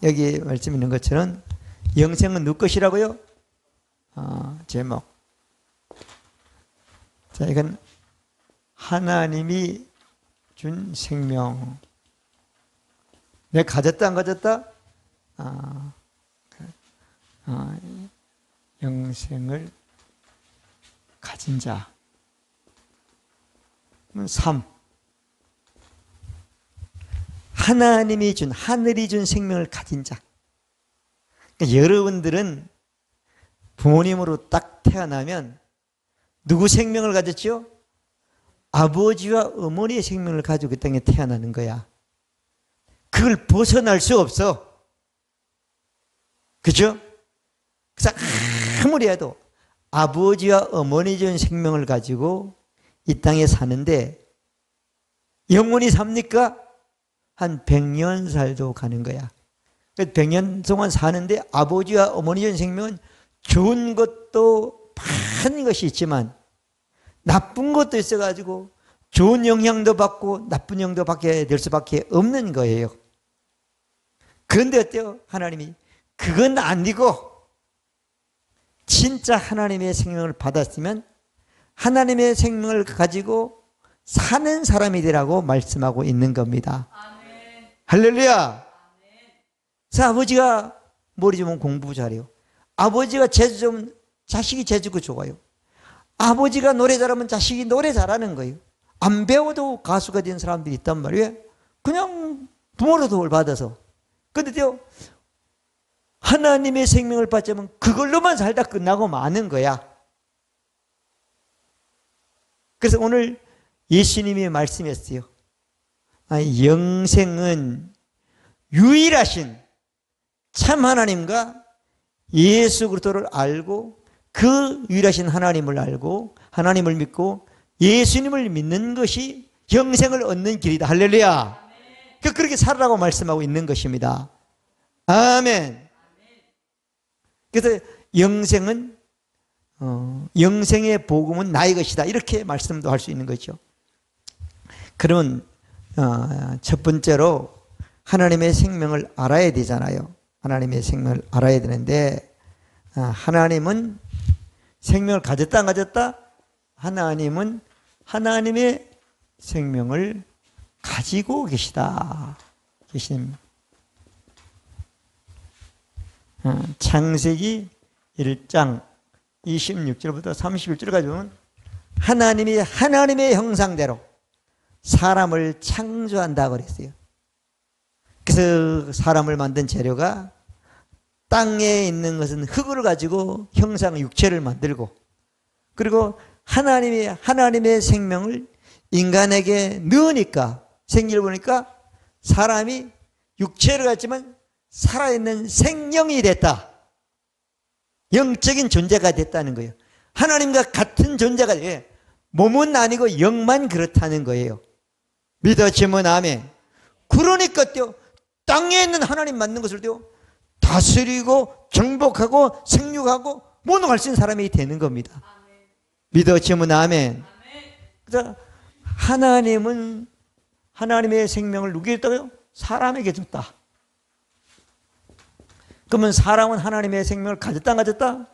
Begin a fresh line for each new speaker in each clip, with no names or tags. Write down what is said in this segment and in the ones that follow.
여기 말씀 있는 것처럼 영생은 누구 것이라고요? 제목. 자, 이건 하나님이 준 생명. 내가 가졌다 안 가졌다? 영생을 가진 자. 3. 하나님이 준, 하늘이 준 생명을 가진 자. 그러니까 여러분들은 부모님으로 딱 태어나면 누구 생명을 가졌죠? 아버지와 어머니의 생명을 가지고 그 땅에 태어나는 거야. 그걸 벗어날 수 없어. 그죠? 그래서 아무리 해도 아버지와 어머니 준 생명을 가지고 이 땅에 사는데 영원히 삽니까? 한 100년 살도 가는 거야. 100년 동안 사는데 아버지와 어머니 준 생명은 좋은 것도 많은 것이 있지만 나쁜 것도 있어가지고 좋은 영향도 받고 나쁜 영향도 받게 될 수밖에 없는 거예요. 그런데 어때요? 하나님이 그건 아니고 진짜 하나님의 생명을 받았으면 하나님의 생명을 가지고 사는 사람이 되라고 말씀하고 있는 겁니다. 아멘. 할렐루야. 아멘. 그래서 아버지가 머리 좋으면 공부 잘해요. 아버지가 재주 좋으면 자식이 재주가 좋아요. 아버지가 노래 잘하면 자식이 노래 잘하는 거예요. 안 배워도 가수가 된 사람들이 있단 말이에요. 그냥 부모로 도움을 받아서. 그런데요, 하나님의 생명을 받자면 그걸로만 살다 끝나고 마는 거야. 그래서 오늘 예수님이 말씀했어요. 영생은 유일하신 참 하나님과 예수 그리스도를 알고 그 유일하신 하나님을 알고 하나님을 믿고 예수님을 믿는 것이 영생을 얻는 길이다. 할렐루야. 그렇게 살아라고 말씀하고 있는 것입니다. 아멘. 그래서 영생은 영생의 복음은 나의 것이다. 이렇게 말씀도 할 수 있는 거죠. 그러면 첫 번째로 하나님의 생명을 알아야 되잖아요. 하나님의 생명을 알아야 되는데 하나님은 생명을 가졌다 안 가졌다? 하나님은 하나님의 생명을 가지고 계시다. 계십니다. 창세기 1장 26절부터 31절까지 보면 하나님이 하나님의 형상대로 사람을 창조한다고 그랬어요. 그래서 사람을 만든 재료가 땅에 있는 것은 흙을 가지고 형상 육체를 만들고 그리고 하나님이 하나님의 생명을 인간에게 넣으니까 생기를 보니까 사람이 육체를 갖지만 살아있는 생명이 됐다. 영적인 존재가 됐다는 거예요. 하나님과 같은 존재가 돼요. 몸은 아니고 영만 그렇다는 거예요. 믿어지면 아멘. 그러니까 땅에 있는 하나님 맞는 것을 다스리고 정복하고 생육하고 모든 걸 수 있는 사람이 되는 겁니다. 믿어지면 아멘. 그래서 하나님은 하나님의 생명을 누구에게 줬다고요? 사람에게 줬다. 그러면 사람은 하나님의 생명을 가졌다 안 가졌다?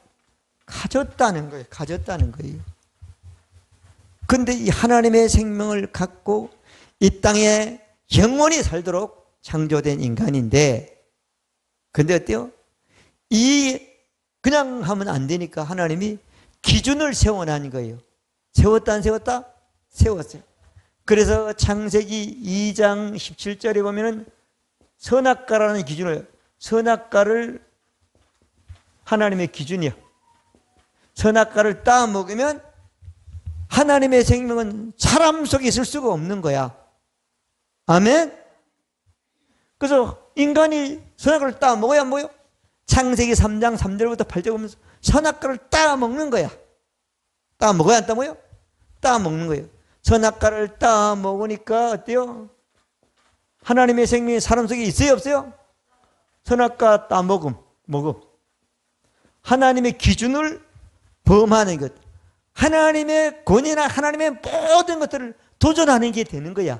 가졌다는 거예요. 가졌다는 거예요. 그런데 이 하나님의 생명을 갖고 이 땅에 영원히 살도록 창조된 인간인데 근데 어때요? 그냥 하면 안 되니까 하나님이 기준을 세워놓은 거예요. 세웠다 안 세웠다? 세웠어요. 그래서 창세기 2장 17절에 보면은 선악과라는 기준을 선악과를 하나님의 기준이야. 선악과를 따먹으면 하나님의 생명은 사람 속에 있을 수가 없는 거야. 아멘? 그래서 인간이 선악과를 따먹어야 안 보여? 창세기 3장 3절부터 8절 보면서 선악과를 따먹는 거야. 따먹어야 안 따먹어요? 따먹는 거예요. 선악과를 따먹으니까 어때요? 하나님의 생명이 사람 속에 있어요 없어요? 선악과 따먹음. 하나님의 기준을 범하는 것. 하나님의 권위나 하나님의 모든 것들을 도전하는 게 되는 거야.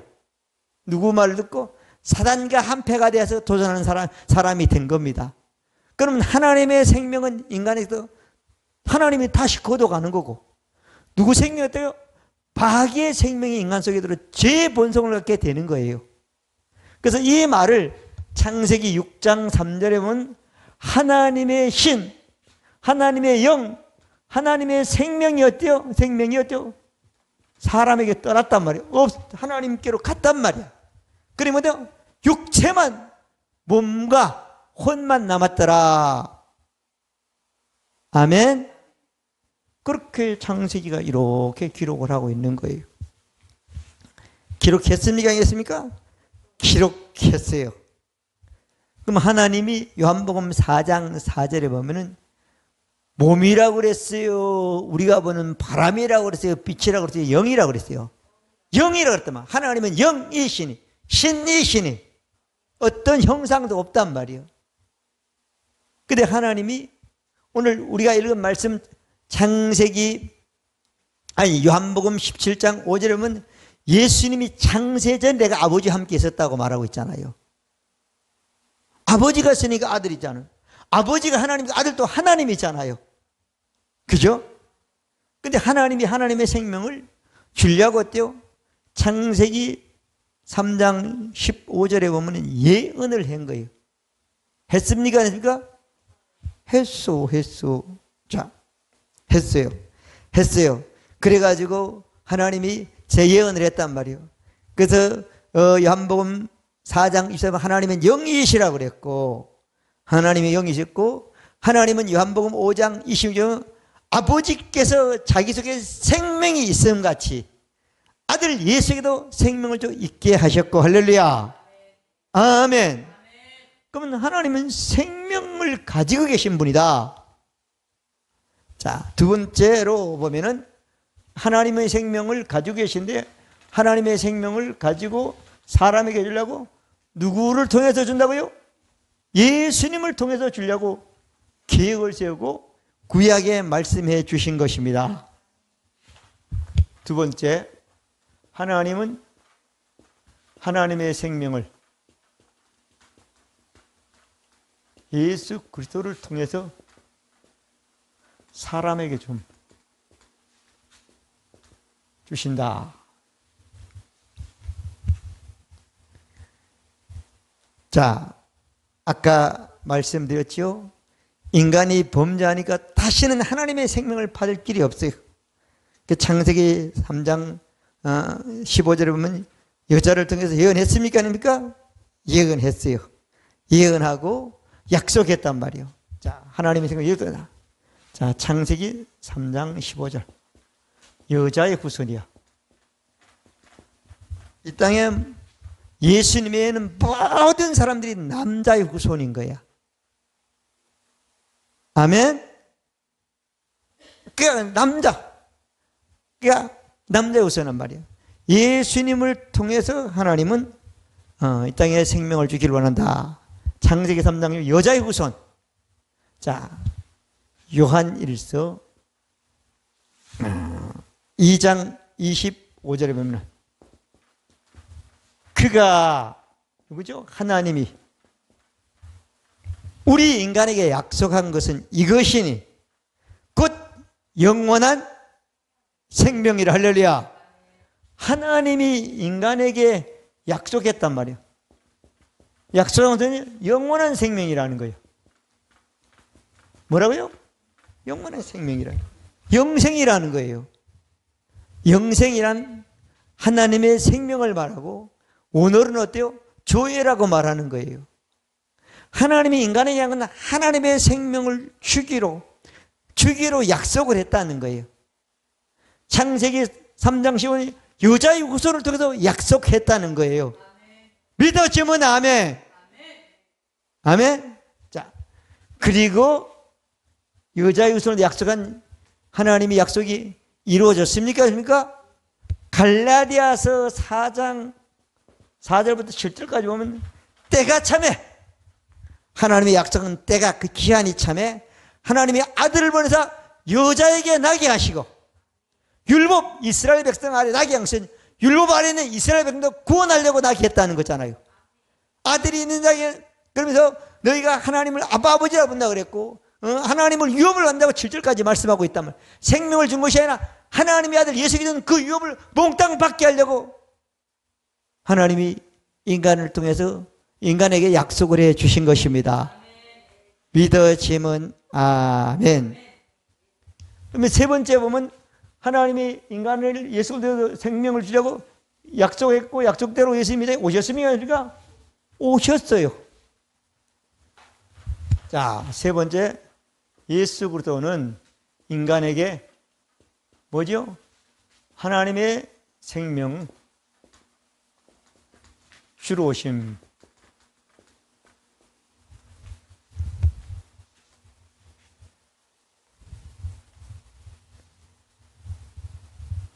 누구 말을 듣고? 사단과 한패가 되어서 도전하는 사람이 된 겁니다. 그러면 하나님의 생명은 인간에게도 하나님이 다시 거둬가는 거고, 누구 생명이 어때요? 마귀의 생명이 인간 속에 들어 죄의 본성을 갖게 되는 거예요. 그래서 이 말을 창세기 6장 3절에 보면 하나님의 신, 하나님의 영, 하나님의 생명이 어때요? 생명이 어때요? 사람에게 떠났단 말이에요. 하나님께로 갔단 말이야. 그러면 어때요? 육체만, 몸과 혼만 남았더라. 아멘. 그렇게 창세기가 이렇게 기록을 하고 있는 거예요. 기록했습니까? 아니겠습니까? 기록했어요. 그럼 하나님이 요한복음 4장 4절에 보면은 몸이라고 그랬어요. 우리가 보는 바람이라고 그랬어요. 빛이라고 그랬어요. 영이라고 그랬어요. 영이라고 그랬더만 하나님은 영이시니 신이시니 어떤 형상도 없단 말이에요. 근데 하나님이 오늘 우리가 읽은 말씀 요한복음 17장 5절에 보면 예수님이 창세전 내가 아버지와 함께 있었다고 말하고 있잖아요. 아버지가 있으니까 아들이잖아요. 아버지가 하나님이고 아들도 하나님이잖아요. 그죠? 근데 하나님이 하나님의 생명을 주려고 어때요? 창세기 3장 15절에 보면 예언을 한 거예요. 했습니까? 했습니까? 했어. 자, 했어요. 그래가지고 하나님이 재예언을 했단 말이에요. 그래서 요한복음 4장 24절 하나님은 영이시라고 그랬고, 하나님의 영이셨고, 하나님은 요한복음 5장 26절 아버지께서 자기 속에 생명이 있음 같이 아들 예수에게도 생명을 좀 있게 하셨고, 할렐루야. 아멘. 그러면 하나님은 생명을 가지고 계신 분이다. 자, 두 번째로 보면은 하나님의 생명을 가지고 계신데, 하나님의 생명을 가지고 사람에게 주려고 누구를 통해서 준다고요? 예수님을 통해서 주려고 계획을 세우고 구약에 말씀해 주신 것입니다. 두 번째, 하나님은 하나님의 생명을 예수 그리스도를 통해서 사람에게 좀 주신다. 자, 아까 말씀드렸죠? 인간이 범죄하니까 다시는 하나님의 생명을 받을 길이 없어요. 창세기 3장 15절에 보면 여자를 통해서 예언했습니까? 아닙니까? 예언했어요. 예언하고 약속했단 말이에요. 자, 하나님의 생명을 예언하다. 자, 창세기 3장 15절. 여자의 후손이야. 이 땅에 예수님 외에는 모든 사람들이 남자의 후손인 거야. 아멘? 그러니까 남자의 후손란 말이야. 예수님을 통해서 하나님은 이 땅에 생명을 주기를 원한다. 창세기 3장 여자의 후손. 자, 요한일서 2장 25절에 보면 그가 누구죠? 하나님이 우리 인간에게 약속한 것은 이것이니 곧 영원한 생명이라. 할렐루야. 하나님이 인간에게 약속했단 말이에요. 약속한 것은 영원한 생명이라는 거예요. 뭐라고요? 영원한 생명이라는 거예요. 영생이라는 거예요. 영생이란 하나님의 생명을 말하고 오늘은 어때요? 조회라고 말하는 거예요. 하나님이 인간에게 한 건 하나님의 생명을 주기로 약속을 했다는 거예요. 창세기 3장 15절 여자의 후손을 통해서 약속했다는 거예요. 믿어지면 아멘. 아멘. 자, 그리고 여자의 후손을 약속한 하나님의 약속이 이루어졌습니까? 갈라디아서 4장 4절부터 7절까지 보면 때가 참해. 하나님의 약속은 때가 그 기한이 참해 하나님의 아들을 보내서 여자에게 나게 하시고 율법 이스라엘 백성 아래 나게 하신 율법 아래 있는 이스라엘 백성도 구원하려고 나게 했다는 거잖아요. 아들이 있는 자에게, 그러면서 너희가 하나님을 아버지라 부른다 그랬고, 하나님을 유업을 한다고 7절까지 말씀하고 있단 말이에요. 생명을 준 것이 아니라 하나님의 아들 예수 그리스도는 그 유업을 몽땅 받게 하려고 하나님이 인간을 통해서 인간에게 약속을 해 주신 것입니다. 믿어지면 아멘. 그러면 세 번째 보면 하나님이 인간을 예수 그리스도 생명을 주려고 약속했고 약속대로 예수님이 오셨습니까? 그러니까 오셨어요. 자, 세 번째, 예수 그리스도는 인간에게 뭐죠? 하나님의 생명 주로 오심.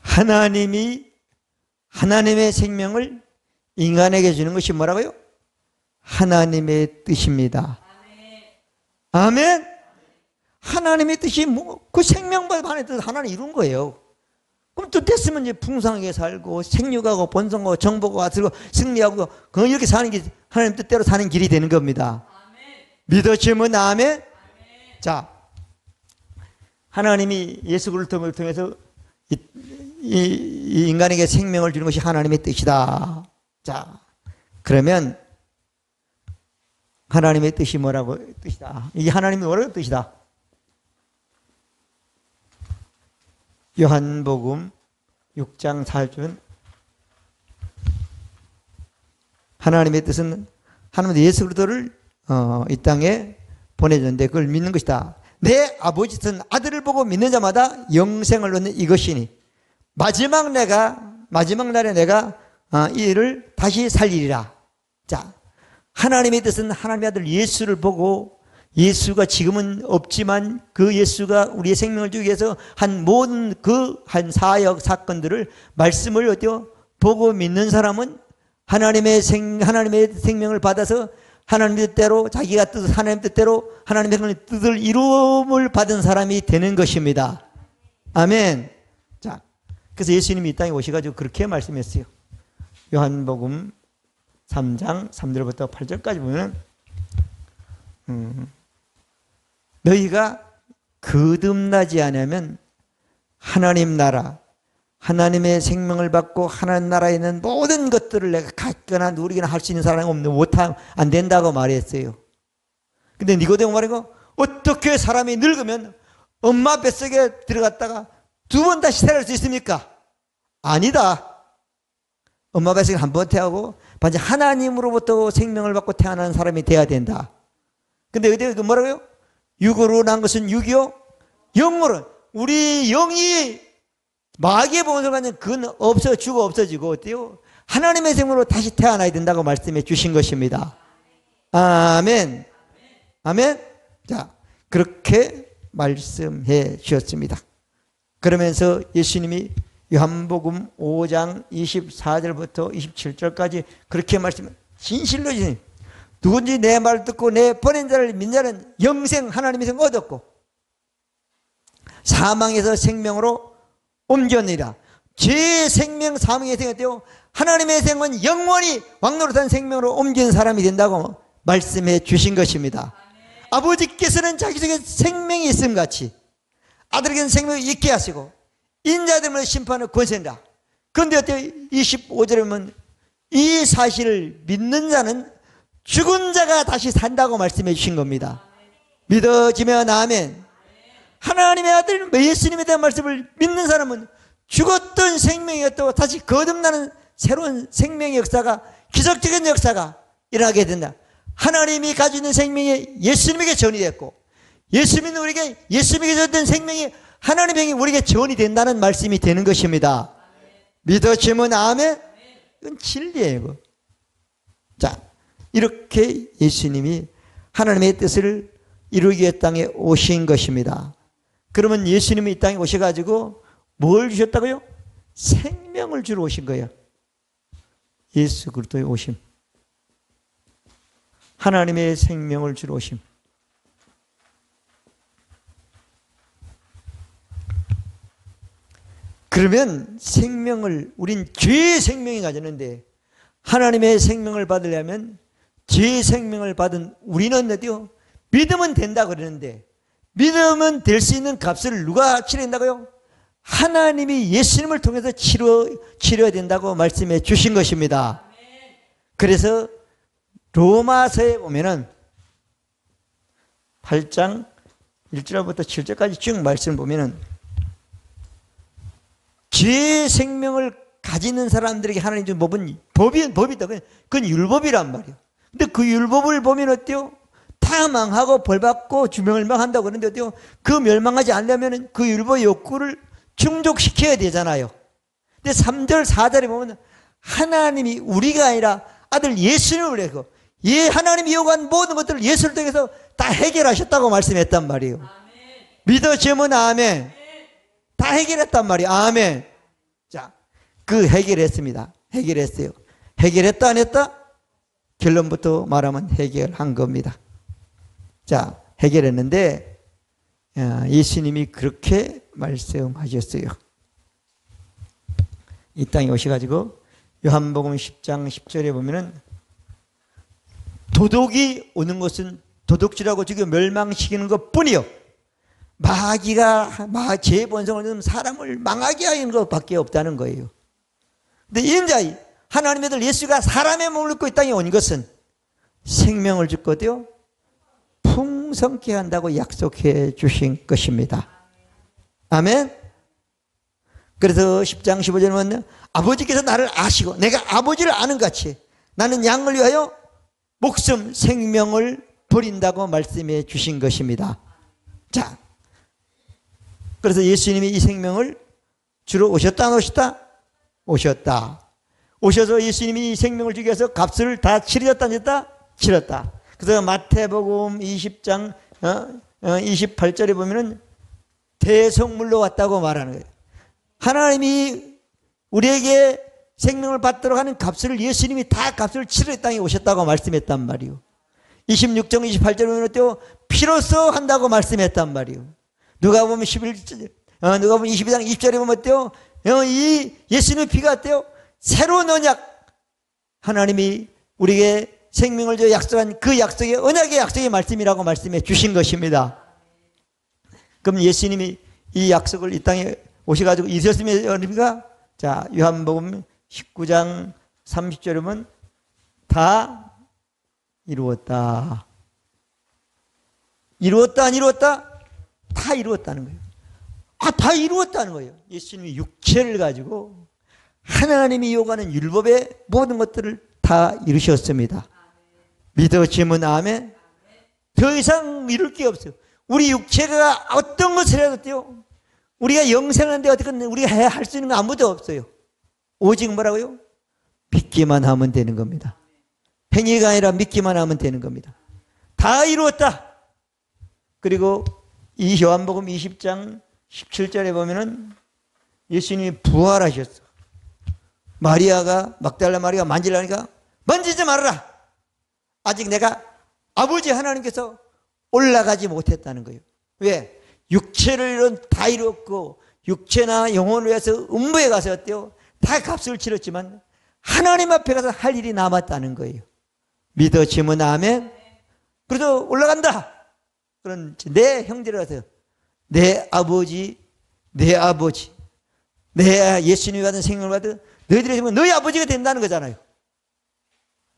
하나님의 생명을 인간에게 주는 것이 뭐라고요? 하나님의 뜻입니다. 아멘. 하나님의 뜻이 그 생명과 하나님의 뜻 하나는 이룬 거예요. 그럼 또 됐으면 이제 풍성하게 살고 생육하고 번성하고 정복하고 들고 승리하고 이렇게 사는 게 하나님 뜻대로 사는 길이 되는 겁니다. 믿어지면 아멘. 자, 하나님이 예수 그리스도를 통해서 이 인간에게 생명을 주는 것이 하나님의 뜻이다. 자, 그러면 하나님의 뜻이 뭐라고 뜻이다. 이게 하나님의 뭐라고 뜻이다. 요한복음 6장 4절 하나님의 뜻은 하나님 예수 그리스도를 이 땅에 보내줬는데 그걸 믿는 것이다. 내 아버지 뜻은 아들을 보고 믿는 자마다 영생을 얻는 이것이니 마지막 날에 내가 이 일을 다시 살리리라. 자, 하나님의 뜻은 하나님의 아들 예수를 보고 예수가 지금은 없지만 그 예수가 우리의 생명을 주기 위해서 한 모든 한 사역 사건들을 말씀을 어때요? 보고 믿는 사람은 하나님의 생명을 받아서 하나님의 뜻대로 자기가 하나님의 뜻대로 하나님의 뜻을 이루음을 받은 사람이 되는 것입니다. 아멘. 자, 그래서 예수님이 이 땅에 오셔가지고 그렇게 말씀했어요. 요한복음 3장 3절부터 8절까지 보면 너희가 거듭나지 않으면 하나님 나라, 하나님의 생명을 받고 하나님 나라에 있는 모든 것들을 내가 갖거나 누리거나 할 수 있는 사람이 안 된다고 말했어요. 근데 니고데모 말이고 어떻게 사람이 늙으면 엄마 뱃속에 들어갔다가 두 번 다시 태어날 수 있습니까? 아니다. 엄마 뱃속에 한 번 태어나고 반드시 하나님으로부터 생명을 받고 태어나는 사람이 돼야 된다. 근데 어디 뭐라고요? 육으로 난 것은 육이요, 영으로 우리 영이 마귀의 본성을 가진 그건 죽어 없어지고 어때요? 하나님의 생명으로 다시 태어나야 된다고 말씀해 주신 것입니다. 아멘. 아멘. 자, 그렇게 말씀해 주셨습니다. 그러면서 예수님이 요한복음 5장 24절부터 27절까지 그렇게 말씀해 진실로 주님 누군지 내 말을 듣고 내 보낸 자를 믿는 자는 영생 하나님의 생 얻었고 사망에서 생명으로 옮겼느니라. 죄의 생명 사망의 생이었대요. 하나님의 생은 영원히 왕노릇한 생명으로 옮긴 사람이 된다고 말씀해 주신 것입니다. 아버지께서는 자기 속에 생명이 있음 같이 아들에게는 생명을 있게 하시고 인자됨을 심판을 권세한다. 그런데 어때요? 25절에 보면 이 사실을 믿는 자는 죽은 자가 다시 산다고 말씀해 주신 겁니다. 믿어지면 아멘. 하나님의 아들 예수님에 대한 말씀을 믿는 사람은 죽었던 생명이었다고 다시 거듭나는 새로운 생명의 역사가 기적적인 역사가 일어나게 된다. 하나님이 가지고 있는 생명이 예수님에게 전이 됐고 예수님은 우리에게 예수님에게 줬던 생명이 하나님에게 우리에게 전이 된다는 말씀이 되는 것입니다. 믿어지면 아멘. 이건 진리예요. 이거. 자, 이렇게 예수님이 하나님의 뜻을 이루기 위해 땅에 오신 것입니다. 그러면 예수님이 이 땅에 오셔가지고 뭘 주셨다고요? 생명을 주러 오신 거예요. 예수 그리스도의 오심. 하나님의 생명을 주러 오심. 그러면 우린 죄의 생명이 가졌는데 하나님의 생명을 받으려면 죄의 생명을 받은 우리는 어디요? 믿으면 된다 그러는데, 믿으면 될 수 있는 값을 누가 치러낸다고요? 하나님이 예수님을 통해서 치러야 된다고 말씀해 주신 것입니다. 그래서 로마서에 보면은 8장 1절부터 7절까지 쭉 말씀을 보면은 죄의 생명을 가지는 사람들에게 하나님 준 법은 법이다. 그건 율법이란 말이에요. 근데 그 율법을 보면 어때요? 다 망하고 벌받고 주멸망한다고 그러는데 어때요? 그 멸망하지 않으려면 그 율법의 욕구를 충족시켜야 되잖아요. 근데 3절 4절에 보면 하나님이 우리가 아니라 아들 예수님을 위해서 하나님이 요구한 모든 것들을 예수를 통해서 다 해결하셨다고 말씀했단 말이에요. 믿어지면 아멘. 다 해결했단 말이에요. 아멘. 자, 그 해결했습니다. 해결했어요. 해결했다 안 했다? 결론부터 말하면 해결한 겁니다. 자, 해결했는데 예수님이 그렇게 말씀하셨어요. 이 땅에 오셔가지고 요한복음 10장 10절에 보면은 도둑이 오는 것은 도둑질하고 지금 멸망시키는 것 뿐이요. 마귀가 죄의 본성을 넣는 사람을 망하게 하는 것밖에 없다는 거예요. 근데 인자 하나님의 아들 예수가 사람의 몸을 입고 이 땅에 온 것은 생명을 주거든요. 풍성케 한다고 약속해 주신 것입니다. 아멘. 그래서 10장 15절에 보면 아버지께서 나를 아시고 내가 아버지를 아는 같이 나는 양을 위하여 목숨 생명을 버린다고 말씀해 주신 것입니다. 자, 그래서 예수님이 이 생명을 주러 오셨다 안 오셨다? 오셨다. 오셔서 예수님이 이 생명을 주기 위해서 값을 다 치르셨다 안 했다? 치렀다. 그래서 마태복음 20장 28절에 보면은 대성물로 왔다고 말하는 거예요. 하나님이 우리에게 생명을 받도록 하는 값을 예수님이 다 값을 치러 땅에 오셨다고 말씀했단 말이에요. 26장 28절에 보면 어때요? 피로써 한다고 말씀했단 말이에요. 누가 보면 22장 20절에 보면 어때요? 이 예수님의 피가 어때요? 새로운 언약, 하나님이 우리에게 생명을 줘 약속한 그 약속의 언약의 약속의 말씀이라고 말씀해 주신 것입니다. 그럼 예수님이 이 약속을 이 땅에 오셔가지고 이루셨으면 어디가? 자, 요한복음 19장 30절에 보면 다 이루었다. 이루었다 안 이루었다? 다 이루었다는 거예요. 다 이루었다는 거예요. 예수님이 육체를 가지고 하나님이 요구하는 율법의 모든 것들을 다 이루셨습니다. 믿어지면 아멘. 더 이상 이룰 게 없어요. 우리 육체가 어떤 것을 해도 돼요. 우리가 영생하는데 어떻게 우리가 할 수 있는 거 아무도 없어요. 오직 뭐라고요? 믿기만 하면 되는 겁니다. 행위가 아니라 믿기만 하면 되는 겁니다. 다 이루었다. 그리고 이 요한복음 20장 17절에 보면은 예수님이 부활하셨어. 마리아가 막달라 마리아가 만지려니까 만지지 말아라. 아직 내가 아버지 하나님께서 올라가지 못했다는 거예요. 왜? 육체를 다 이뤘고 육체나 영혼을 위해서 음부에 가서 어때요? 다 값을 치렀지만 하나님 앞에 가서 할 일이 남았다는 거예요. 믿어지면 아멘. 그래서 올라간다. 그런 내 형제라서 내 아버지 내 예수님이 받은 생명을 받은 너희들이 지금 너희 아버지가 된다는 거잖아요.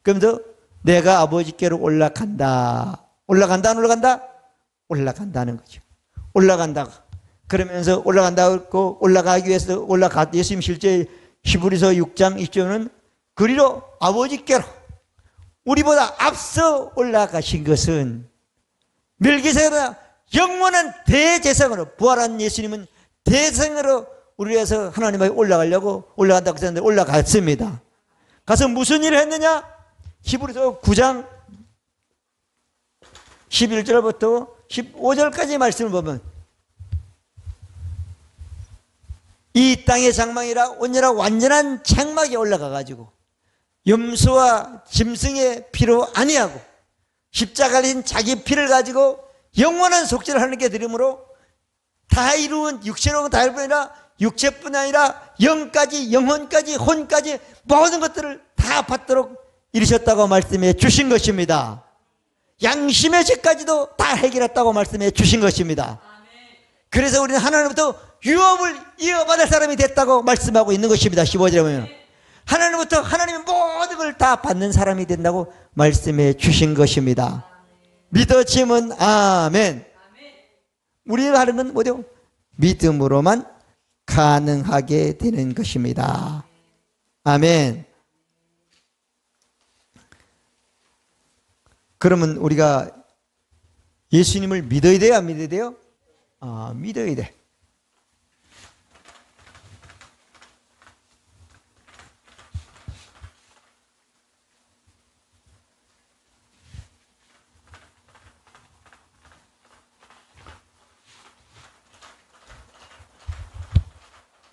그러면서 내가 아버지께로 올라간다. 올라간다 안 올라간다? 올라간다는 거죠. 올라간다. 그러면서 올라간다고 했고 올라가기 위해서 예수님 실제 히브리서 6장 20절은 그리로 아버지께로 우리보다 앞서 올라가신 것은 멜기세덱보다 영원한 대제사장으로 부활한 예수님은 대제사장으로 우리 위해서 하나님 앞에 올라가려고 올라간다고 했는데 올라갔습니다. 가서 무슨 일을 했느냐? 히브리서 9장 11절부터 15절까지 말씀을 보면 이 땅의 장막이라 온전한 완전한 장막에 올라가가지고 염소와 짐승의 피로 아니하고 십자가를 진 자기 피를 가지고 영원한 속죄를 하나님께 드림으로 다 이루은 육체로는 다 이루뿐 아니라 육체뿐 아니라 영까지 영혼까지 혼까지 모든 것들을 다 받도록 이루셨다고 말씀해 주신 것입니다. 양심의 죄까지도 다 해결했다고 말씀해 주신 것입니다. 그래서 우리는 하나님부터 유업을 이어받을 사람이 됐다고 말씀하고 있는 것입니다. 15절에 보면 하나님부터 하나님의 모든 걸 다 받는 사람이 된다고 말씀해 주신 것입니다. 믿어지면 아멘. 우리가 하는 건 뭐죠? 믿음으로만 가능하게 되는 것입니다. 아멘. 그러면 우리가 예수님을 믿어야 돼요? 안 믿어야 돼요? 믿어야 돼.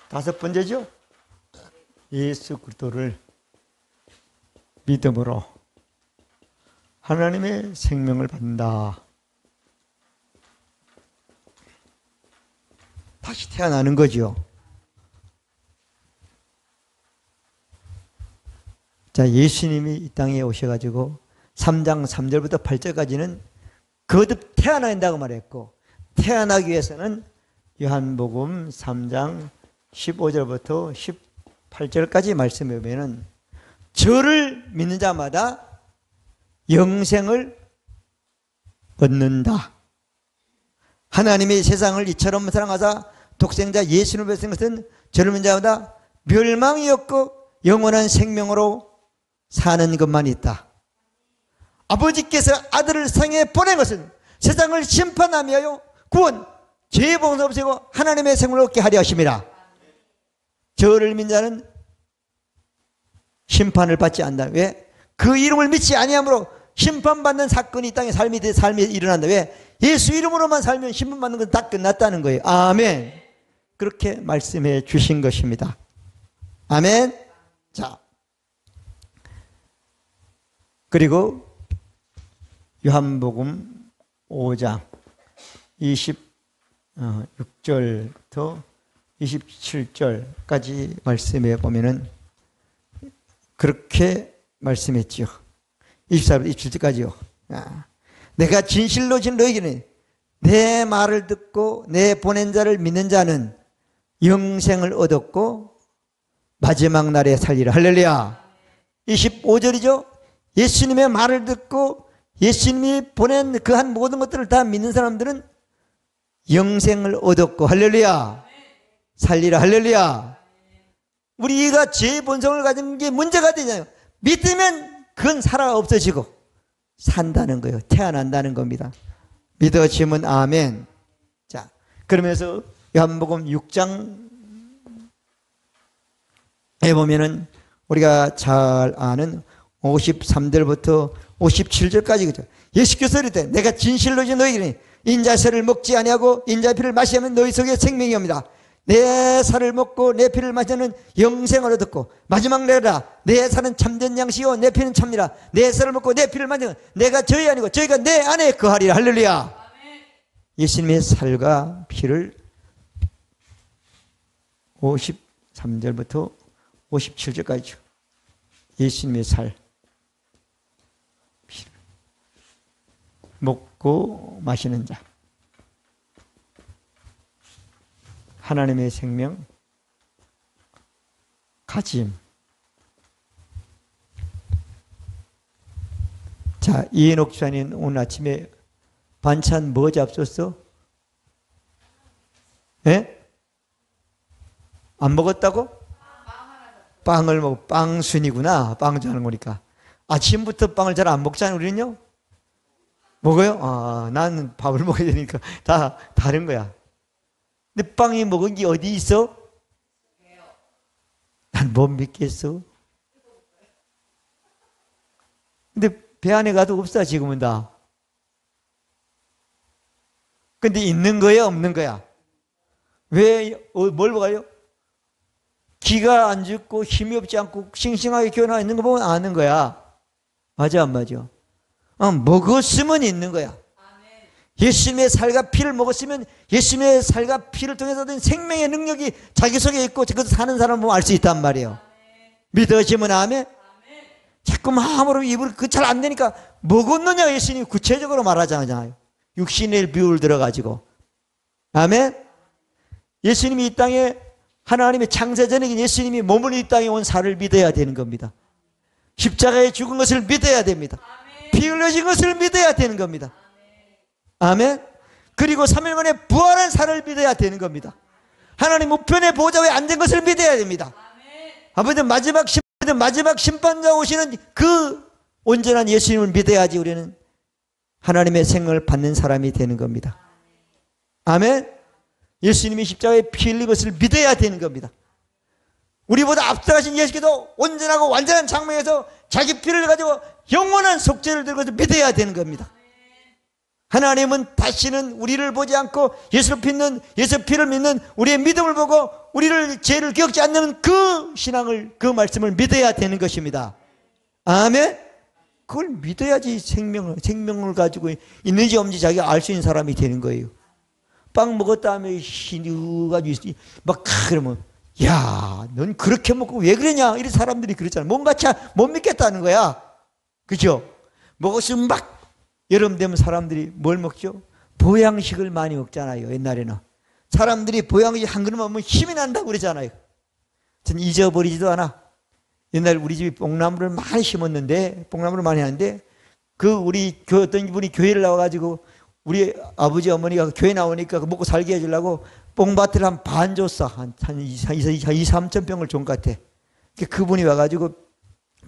다섯 번째죠. 예수 그리스도를 믿음으로 하나님의 생명을 받는다. 다시 태어나는 거죠. 자, 예수님이 이 땅에 오셔가지고 3장 3절부터 8절까지는 거듭 태어나야 된다고 말했고, 태어나기 위해서는 요한복음 3장 15절부터 18절까지 말씀해 보면은 저를 믿는 자마다 영생을 얻는다. 하나님이 세상을 이처럼 사랑하사 독생자 예수를 보내신 것은 저를 믿는 자마다 멸망이 없고 영원한 생명으로 사는 것만 있다. 아버지께서 아들을 세상에 보낸 것은 세상을 심판하며 구원, 죄의 봉사 없애고 하나님의 생명을 얻게 하려 하심이라. 저를 믿는 자는 심판을 받지 않는다. 왜? 그 이름을 믿지 아니함으로 심판받는 사건이 이 땅에 삶이 일어난다. 왜? 예수 이름으로만 살면 심판받는 건 다 끝났다는 거예요. 아멘. 그렇게 말씀해 주신 것입니다. 아멘. 자, 그리고 요한복음 5장 26절부터 27절까지 말씀해 보면은 그렇게 말씀했지요. 24절부터 27절까지요. 내가 진실로 너희에게는 내 말을 듣고 내 보낸 자를 믿는 자는 영생을 얻었고 마지막 날에 살리라. 할렐루야. 25절이죠. 예수님의 말을 듣고 예수님이 보낸 그 한 모든 것들을 다 믿는 사람들은 영생을 얻었고 할렐루야. 살리라. 할렐루야. 우리가 죄의 본성을 가진 게 문제가 되잖아요. 믿으면 그건 살아 없어지고 산다는 거예요. 태어난다는 겁니다. 믿어지면 아멘. 자, 그러면서 요한복음 6장에 보면은 우리가 잘 아는 53절부터 57절까지 그죠. 예수께서 이르되 내가 진실로 너희에게 인자살을 먹지 아니하고 인자의 피를 마시면 너희 속에 생명이 옵니다. 내 살을 먹고 내 피를 마시는 영생을 얻었고 마지막 내라. 내 살은 참된 양식이요 내 피는 참니라. 내 살을 먹고 내 피를 마시는 내가 저희 아니고 저희가 내 안에 거하리라. 할렐루야. 예수님의 살과 피를 53절부터 57절까지죠. 예수님의 살, 피를 먹고 마시는 자, 하나님의 생명, 가짐. 자, 이해녹 집사님 오늘 아침에 반찬 뭐 잡섰어? 예? 안 먹었다고? 빵을 먹고 빵순이구나. 빵 좋아하는 거니까. 아침부터 빵을 잘 안 먹잖아요. 우리는요? 먹어요? 나는 밥을 먹어야 되니까 다 다른 거야. 근데 빵이 먹은 게 어디 있어? 난 못 믿겠어. 근데 배 안에 가도 없어 지금은 다. 근데 있는 거야 없는 거야? 왜 뭘 먹어요? 기가 안 죽고 힘이 없지 않고 싱싱하게 기어나 있는 거 보면 아는 거야. 맞아 안 맞아? 먹었으면 있는 거야. 예수님의 살과 피를 먹었으면 예수님의 살과 피를 통해서 얻은 생명의 능력이 자기 속에 있고 그것을 사는 사람을 보면 알 수 있단 말이에요. 믿어지면 아멘. 자꾸 마음으로 입을 그 잘 안 되니까 먹었느냐 예수님이 구체적으로 말하잖아요. 육신의 비유를 들어가지고. 아멘. 예수님이 이 땅에 하나님의 창세전에 예수님이 몸을 이 땅에 온 사를 믿어야 되는 겁니다. 십자가에 죽은 것을 믿어야 됩니다. 피 흘려진 것을 믿어야 되는 겁니다. 아멘. 그리고 3일 만에 부활한 사를 믿어야 되는 겁니다. 하나님 우편의 보좌에 앉은 것을 믿어야 됩니다. 아버지 마지막 심판자 오시는 그 온전한 예수님을 믿어야지 우리는 하나님의 생명을 받는 사람이 되는 겁니다. 아멘. 예수님이 십자가에 피 흘린 것을 믿어야 되는 겁니다. 우리보다 앞서가신 예수께서 온전하고 완전한 장막에서 자기 피를 가지고 영원한 속죄를 들고 믿어야 되는 겁니다. 하나님은 다시는 우리를 보지 않고 예수 피를 믿는 우리의 믿음을 보고 우리를 죄를 기억지 않는 그 신앙을, 그 말씀을 믿어야 되는 것입니다. 아멘. 그걸 믿어야지 생명을 가지고 있는지 없는지 자기가 알 수 있는 사람이 되는 거예요. 빵 먹었다며 신우가지고 막 그러면 야, 넌 그렇게 먹고 왜 그러냐? 이런 사람들이 그러잖아. 뭔가 못 믿겠다는 거야. 그죠? 먹었으면 막 여름 되면 사람들이 뭘 먹죠? 보양식을 많이 먹잖아요. 옛날에는 사람들이 보양식 한 그릇 먹으면 힘이 난다고 그러잖아요. 전 잊어버리지도 않아. 옛날 우리 집이 뽕나무를 많이 심었는데, 뽕나무를 많이 하는데, 우리 어떤 분이 교회를 나와가지고 우리 아버지 어머니가 교회 나오니까 먹고 살게 해주려고 뽕밭을 한 반 줬어. 한 2-3천 병을 준 것 같아. 그분이 와가지고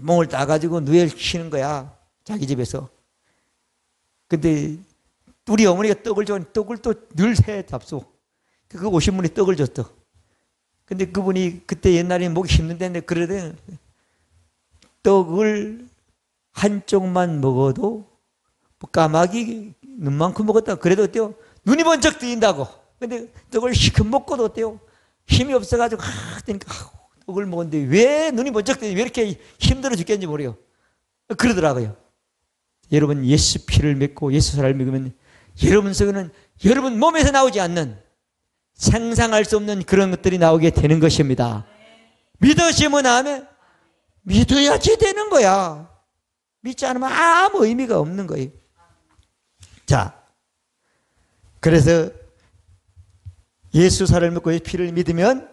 뽕을 따가지고 누에 키는 거야. 자기 집에서. 근데 우리 어머니가 떡을 또 늘 새 잡수. 그 오신 분이 떡을 줬어. 근데 그분이 그때 옛날에 먹기 힘든데 그러더니 떡을 한쪽만 먹어도 까마귀 눈만큼 먹었다. 그래도 어때요? 눈이 번쩍 뜨인다고. 근데 떡을 시큼 먹고도 어때요? 힘이 없어가지고 떡을 먹었는데 왜 눈이 번쩍 뜨니? 왜 이렇게 힘들어 죽겠는지 모르요. 그러더라고요. 여러분 예수 피를 믿고 예수 살을 믿으면 여러분 속에는 여러분 몸에서 나오지 않는 상상할 수 없는 그런 것들이 나오게 되는 것입니다. 믿으시면 아멘. 믿어야지 되는 거야. 믿지 않으면 아무 의미가 없는 거예요. 자, 그래서 예수 살을 믿고 예수 피를 믿으면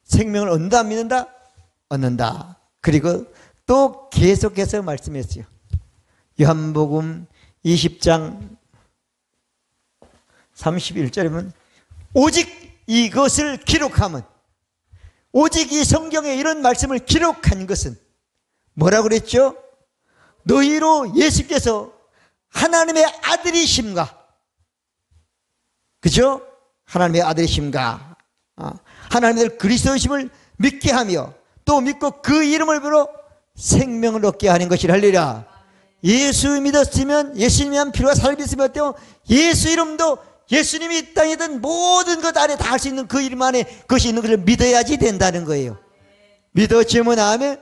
생명을 얻는다 안 믿는다? 얻는다. 그리고 또 계속해서 말씀했어요. 요한복음 20장 31절에 보면 오직 이것을 기록하면, 오직 이 성경에 이런 말씀을 기록한 것은 뭐라고 그랬죠? 너희로 예수께서 하나님의 아들이심과, 그죠? 하나님의 아들이심과 하나님의 그리스도이심을 믿게 하며 또 믿고 그 이름을 부르 생명을 얻게 하는 것이라 할리라. 예수 믿었으면 예수님이 한 피로가 살이 있으면 어때요? 예수 이름도 예수님이 이 땅에 있던 모든 것 안에 다 할 수 있는 그 이름 안에 그것이 있는 것을 믿어야지 된다는 거예요. 믿어지면 아멘.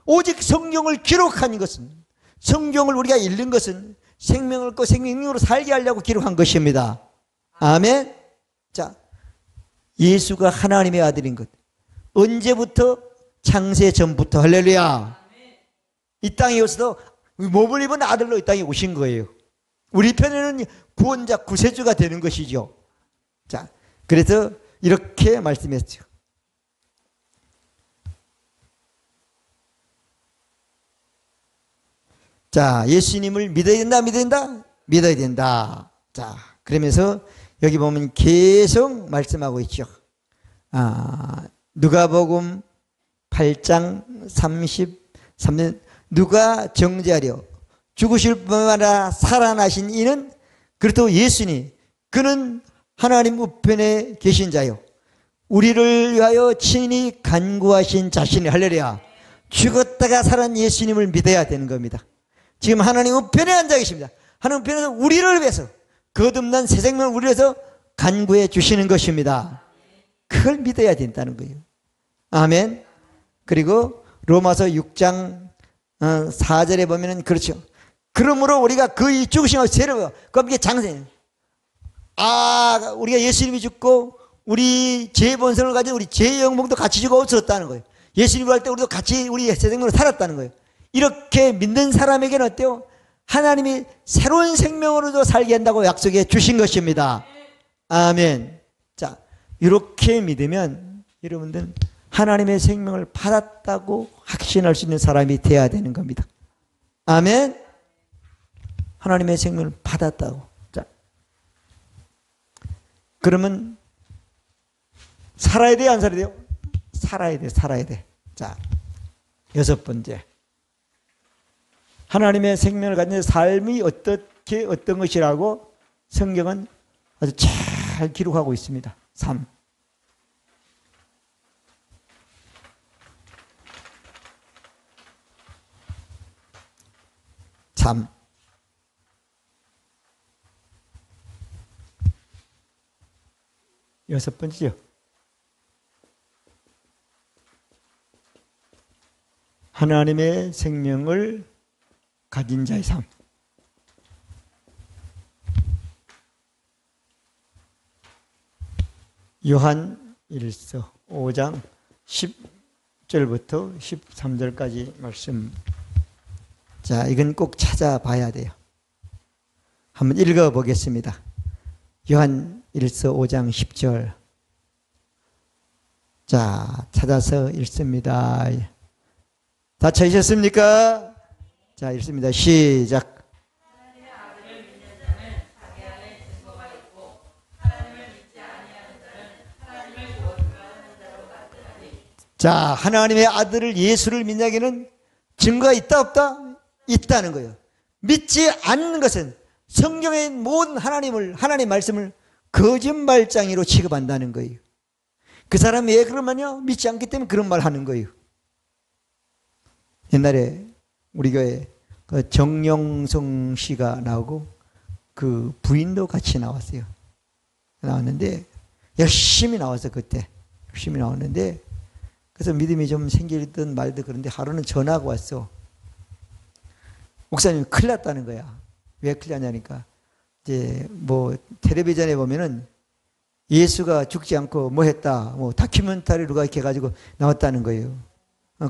오직 성경을 기록한 것은, 성경을 우리가 읽는 것은 생명을 얻고 생명으로 살게 하려고 기록한 것입니다. 아멘. 자, 예수가 하나님의 아들인 것 언제부터? 창세 전부터. 할렐루야. 이 땅에 오셔서 몸을 입은 아들로 이 땅에 오신 거예요. 우리 편에는 구원자, 구세주가 되는 것이죠. 자, 그래서 이렇게 말씀했죠. 자, 예수님을 믿어야 된다, 믿어야 된다? 믿어야 된다. 자, 그러면서 여기 보면 계속 말씀하고 있죠. 누가복음 8장 33년 누가 정죄하려 죽으실 뿐만 아니라 살아나신 이는 그렇다고 예수니 그는 하나님 우편에 계신 자요 우리를 위하여 친히 간구하신 자신이. 할렐루야. 죽었다가 살아난 예수님을 믿어야 되는 겁니다. 지금 하나님 우편에 앉아 계십니다. 하나님 우편에서 우리를 위해서 거듭난 새 생명을 우리를 위해서 간구해 주시는 것입니다. 그걸 믿어야 된다는 거예요. 아멘. 그리고 로마서 6장 4절에 보면은 그렇죠. 그러므로 우리가 그의 죽으심과 죄를 그럼 이게 장세. 우리가 예수님이 죽고 우리 죄의 본성을 가지고 우리 죄의 영광도 같이 죽어 없어졌다는 거예요. 예수님을 할 때 우리도 같이 우리 새 생명으로 살았다는 거예요. 이렇게 믿는 사람에게는 어때요? 하나님이 새로운 생명으로도 살게 한다고 약속해 주신 것입니다. 아멘. 자, 이렇게 믿으면 여러분들은 하나님의 생명을 받았다고 확신할 수 있는 사람이 되어야 되는 겁니다. 아멘. 하나님의 생명을 받았다고. 자, 그러면 살아야 돼요, 안 살아야 돼요? 살아야 돼, 살아야 돼. 자, 여섯 번째. 하나님의 생명을 가진 삶이 어떻게 어떤 것이라고 성경은 아주 잘 기록하고 있습니다. 3. 여섯 번째요. 하나님의 생명을 가진 자의 삶. 요한 1서 5장 10절부터 13절까지 말씀. 자, 이건 꼭 찾아봐야 돼요. 한번 읽어보겠습니다. 요한 1서 5장 10절. 자, 찾아서 읽습니다. 다 찾으셨습니까? 자, 읽습니다. 시작. 자, 하나님의 아들을 예수를 믿는 자에게는 증거가 있다 없다? 있다는 거예요. 믿지 않는 것은 성경의 모든 하나님 말씀을 거짓말장이로 취급한다는 거예요. 그 사람이 왜 그러면요? 믿지 않기 때문에 그런 말 하는 거예요. 옛날에 우리 교회 그 정영성 씨가 나오고 그 부인도 같이 나왔어요. 나왔는데 열심히 나와서 그때 열심히 나왔는데 그래서 믿음이 좀 생기던 말도 그런데 하루는 전화가 왔어. 목사님 큰일 났다는 거야. 왜 큰일 났냐니까 이제 뭐 텔레비전에 보면은 예수가 죽지 않고 뭐 했다 뭐 다큐멘터리로가 이렇게 해가지고 나왔다는 거예요.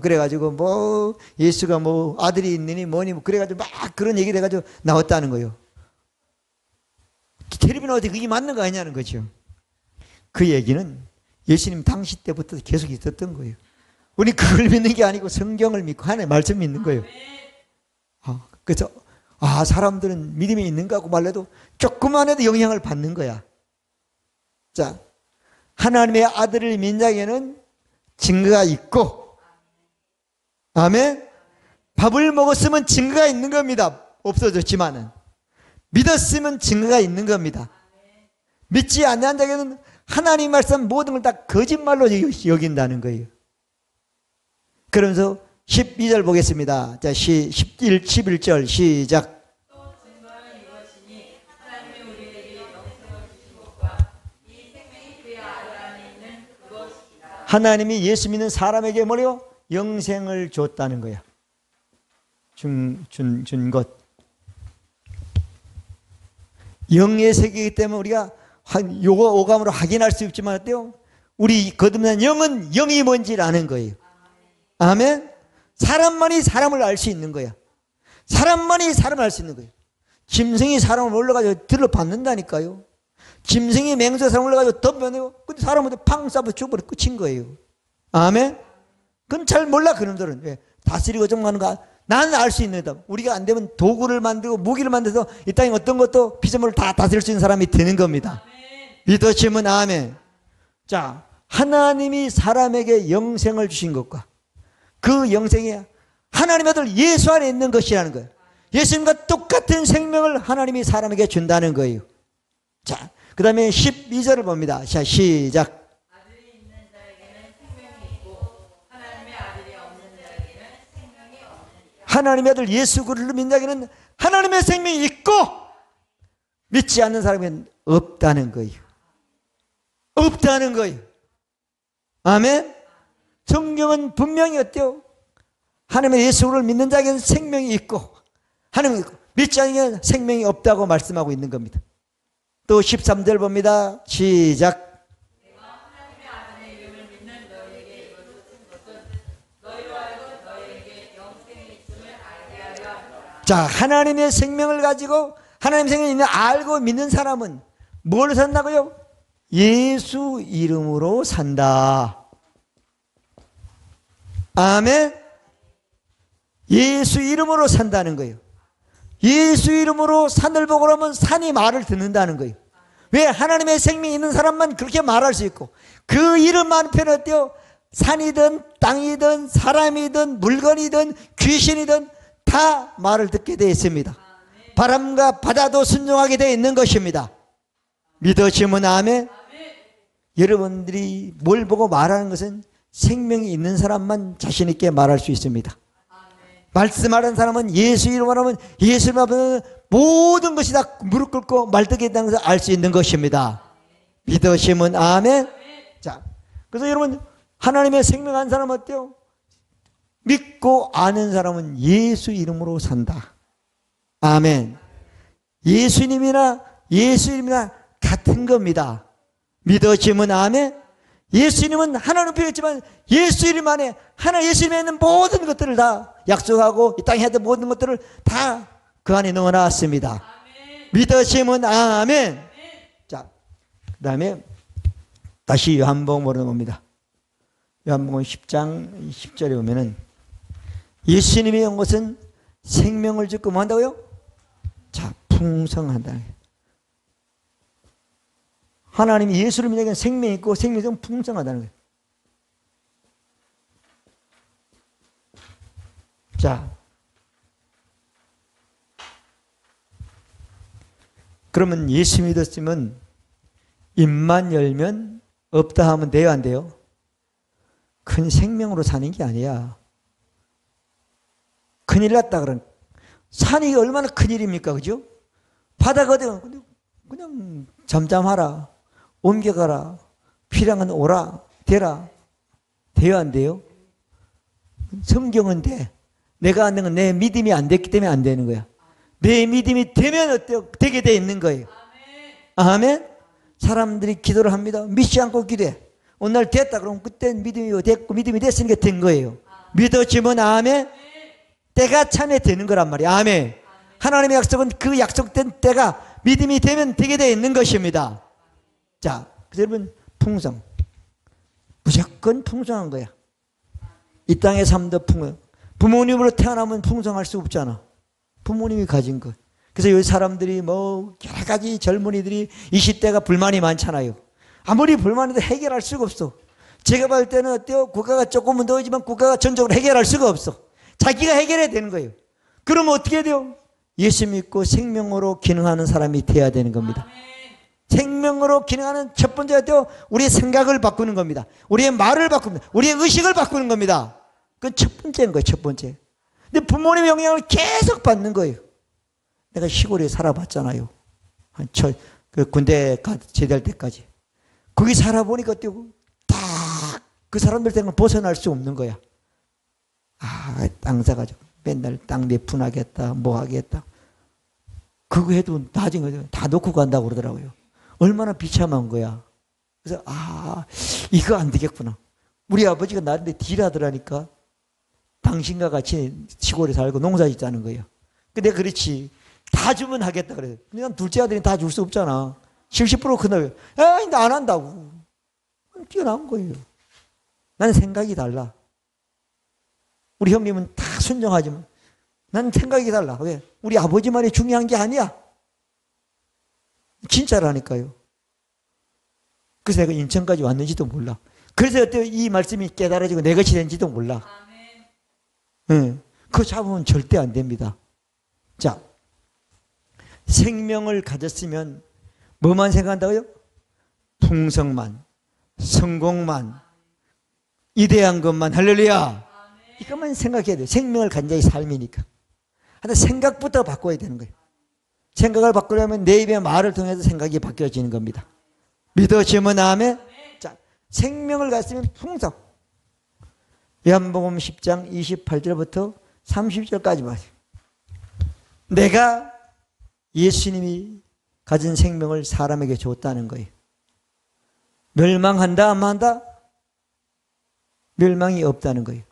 그래가지고 뭐 예수가 뭐 아들이 있느니 뭐니 뭐 그래가지고 막 그런 얘기를 해가지고 나왔다는 거예요. 텔레비전 어디 그게 맞는 거 아니냐는 거죠. 그 얘기는 예수님 당시 때부터 계속 있었던 거예요. 우리 그걸 믿는 게 아니고 성경을 믿고 하나님의 말씀 믿는 거예요. 그래서 사람들은 믿음이 있는가 하고 말해도 조금만 해도 영향을 받는 거야. 자, 하나님의 아들을 믿는 자에게는 증거가 있고 아멘. 밥을 먹었으면 증거가 있는 겁니다. 없어졌지만은 믿었으면 증거가 있는 겁니다. 믿지 않는 자에게는 하나님 말씀 모든 걸 다 거짓말로 여긴다는 거예요. 그러면서 12절 보겠습니다. 자, 11절 시작.
또 증거는 이것이니 하나님이 우리에게 영생을 주신 것과 이 생명이 그의 아들 안에 있는 그것이다.
하나님이 예수 믿는 사람에게 뭐래요? 영생을 줬다는 거야. 준 것. 영의 세계이기 때문에 우리가 요거 오감으로 확인할 수 있지만 어때요? 우리 거듭난 영은 영이 뭔지를 아는 거예요. 아멘. 사람만이 사람을 알 수 있는 거야. 사람만이 사람을 알 수 있는 거예요. 짐승이 사람을 올라가지고 들러 받는다니까요. 짐승이 맹수가 사람을 올라가지고 덤벼내고 근데 사람한테 팡 쏴서 죽어버려 끝인 거예요. 아멘. 그건 잘 몰라 그놈들은. 왜? 다스리고 정하는가? 나는 알 수 있는다. 우리가 안 되면 도구를 만들고 무기를 만들어서 이 땅에 어떤 것도 피조물을 다 다스릴 수 있는 사람이 되는 겁니다. 믿으시면 아멘. 자, 하나님이 사람에게 영생을 주신 것과 그 영생이 하나님의 아들 예수 안에 있는 것이라는 거예요. 예수님과 똑같은 생명을 하나님이 사람에게 준다는 거예요. 자, 그 다음에 12절을 봅니다. 자, 시작.
아들이 있는 자에게는 생명이 있고 하나님의 아들이 없는 자에게는 생명이 없느니라.
하나님의 아들 예수 그리스도를 믿는 자에게는 하나님의 생명이 있고 믿지 않는 사람에게는 없다는 거예요. 없다는 거예요. 아멘. 성경은 분명히 어때요? 하나님의 예수를 믿는 자에게는 생명이 있고 하나님 믿지 않는 자에게는 생명이 없다고 말씀하고 있는 겁니다. 또 13절 봅니다. 시작.
내가 하나님의 아들의 이름을 믿는 너희에게 이것을 쓴 것은 너희로 하여금 너희에게 영생이 있음을
자, 하나님의 생명을 가지고 하나님의 생명을 알고 믿는 사람은 뭘 산다고요? 예수 이름으로 산다. 아멘. 예수 이름으로 산다는 거예요. 예수 이름으로 산을 보고 그러면 산이 말을 듣는다는 거예요. 왜? 하나님의 생명이 있는 사람만 그렇게 말할 수 있고, 그 이름만 표현 어때요? 산이든 땅이든 사람이든 물건이든 귀신이든 다 말을 듣게 되어 있습니다. 바람과 바다도 순종하게 되어 있는 것입니다. 믿으시면 아멘. 여러분들이 뭘 보고 말하는 것은 생명이 있는 사람만 자신 있게 말할 수 있습니다. 말씀하는 사람은 예수 이름으로 하면 예수 이름으로 모든 것이 다 무릎 꿇고 말듣게 된다는 것을 알 수 있는 것입니다. 믿으시면 아멘. 자, 그래서 여러분, 하나님의 생명한 사람은 어때요? 믿고 아는 사람은 예수 이름으로 산다. 아멘. 예수님이나 같은 겁니다. 믿으시면 아멘. 예수님은 하나님 필요했지만 예수 이름 안에 하나 예수님에 있는 모든 것들을 다 약속하고 이 땅에 했던 모든 것들을 다 그 안에 넣어놨습니다. 믿으시면 아멘. 자, 그 다음에 다시 요한복음으로 봅니다. 요한복음 10장 10절에 보면은 예수님이 온 것은 생명을 주고 뭐 한다고요? 자, 풍성한다. 하나님이 예수를 믿는 생명이 있고 생명이 좀 풍성하다는 거예요. 자, 그러면 예수 믿었으면 입만 열면 없다 하면 돼요, 안 돼요? 큰 생명으로 사는 게 아니야. 큰일 났다 그런. 산이 얼마나 큰일입니까, 그죠? 바다가 그냥 잠잠하라, 옮겨가라, 필요한 건 오라, 되라. 돼요, 안 돼요? 성경은 돼. 내가 안 된 건 내 믿음이 안 됐기 때문에 안 되는 거야. 내 믿음이 되면 어때요? 되게 돼 있는 거예요. 아멘. 사람들이 기도를 합니다. 믿지 않고 기도해. 오늘 됐다 그러면 그때 믿음이 됐고 믿음이 됐으니까 된 거예요. 믿어지면 아멘. 때가 참에 되는 거란 말이야. 아멘. 하나님의 약속은 그 약속된 때가 믿음이 되면 되게 되어 있는 것입니다. 자, 그래서 여러분, 풍성. 무조건 풍성한 거야. 이 땅의 삶도 풍성. 부모님으로 태어나면 풍성할 수 없잖아. 부모님이 가진 것. 그래서 이 사람들이 뭐 여러 가지 젊은이들이 20대가 불만이 많잖아요. 아무리 불만해도 해결할 수가 없어. 제가 볼 때는 어때요? 국가가 조금은 더하지만 국가가 전적으로 해결할 수가 없어. 자기가 해결해야 되는 거예요. 그러면 어떻게 해야 돼요? 예수 믿고 생명으로 기능하는 사람이 돼야 되는 겁니다. 생명으로 기능하는 첫 번째가 우리의 생각을 바꾸는 겁니다. 우리의 말을 바꾸는 겁니다. 우리의 의식을 바꾸는 겁니다. 그건 첫 번째인 거예요. 첫 번째. 근데 부모님의 영향을 계속 받는 거예요. 내가 시골에 살아봤잖아요. 그 군대 제대할 때까지. 거기 살아보니까 딱 그 사람들 때문에 벗어날 수 없는 거야. 아, 땅 사가지고 맨날 땅 내분하겠다, 뭐 하겠다. 그거 해도 나중에 다 놓고 간다고 그러더라고요. 얼마나 비참한 거야. 그래서 이거 안 되겠구나. 우리 아버지가 나한테 딜하더라니까. 당신과 같이 시골에 살고 농사 짓자는 거예요. 근데 그렇지. 다 주면 하겠다 그래요. 근데 난 둘째 아들이 다 줄 수 없잖아. 70% 그날 나 안 한다고. 뛰어나온 거예요. 나는 생각이 달라. 우리 형님은 다 순종하지만 나는 생각이 달라. 왜? 우리 아버지 말이 중요한 게 아니야. 진짜라니까요. 그래서 내가 인천까지 왔는지도 몰라. 그래서 이 말씀이 깨달아지고 내 것이 된지도 몰라. 응. 그거 잡으면 절대 안 됩니다. 자, 생명을 가졌으면 뭐만 생각한다고요? 풍성만, 성공만, 이대한 것만. 할렐루야. 이것만 생각해야 돼요. 생명을 가진 자의 삶이니까. 하여튼 생각부터 바꿔야 되는 거예요. 생각을 바꾸려면 내 입의 말을 통해서 생각이 바뀌어지는 겁니다. 믿어지면 아멘. 자, 생명을 가졌으면 풍성. 요한복음 10장 28절부터 30절까지 봐요. 내가 예수님이 가진 생명을 사람에게 줬다는 거예요. 멸망한다, 안 한다? 멸망이 없다는 거예요.